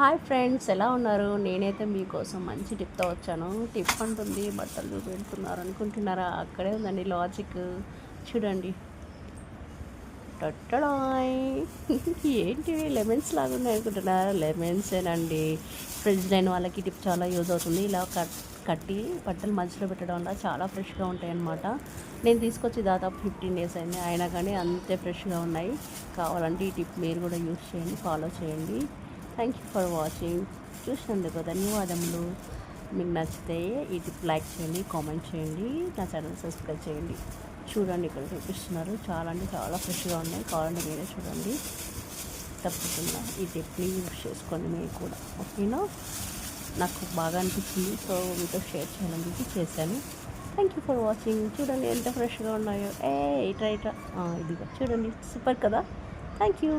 Hi friends, ఎలా ఉన్నారు? నేనైతే మీకోసం మంచి టిప్తో వచ్చాను. టిప్ అంటుంది బట్టలు చూపెడుతున్నారు అనుకుంటున్నారా? అక్కడే ఉందండి లాజిక్. చూడండి. టట్టడాయ్ ఏంటి లెమన్స్ లాగా ఉన్నాయి అనుకుంటున్నారా? లెమన్సేనండి. ఫ్రిడ్జ్ లేని వాళ్ళకి టిప్ చాలా యూజ్ అవుతుంది. ఇలా కట్టి బట్టలు మధ్యలో పెట్టడం వల్ల చాలా ఫ్రెష్గా ఉంటాయి అన్నమాట. నేను తీసుకొచ్చి దాదాపు 15 days అయింది, అయినా కానీ అంతే ఫ్రెష్గా ఉన్నాయి. కావాలంటే ఈ టిప్ మీరు కూడా యూజ్ చేయండి, ఫాలో చేయండి. Thank you for watching. చూసినందుకు ధన్యవాదములు. మీకు నచ్చితే ఈ టిప్ లైక్ చేయండి, కామెంట్ చేయండి, నా ఛానల్ సబ్స్క్రైబ్ చేయండి. చూడండి, ఇక్కడ చూపిస్తున్నారు. చాలా అంటే చాలా ఫ్రెష్గా ఉన్నాయి. కావాలంటే మీరే చూడండి. తప్పకుండా ఈ టిప్ని యూజ్ చేసుకోండి మీరు కూడా. ఓకేనా? నాకు బాగా అనిపించింది, సో మీతో షేర్ చేయాలని చెప్పి చేశాను. Thank you for watching. చూడండి ఎంత ఫ్రెష్గా ఉన్నాయో. ఇట్రా ఇట్రా, ఇదిగా చూడండి, సూపర్ కదా. Thank you.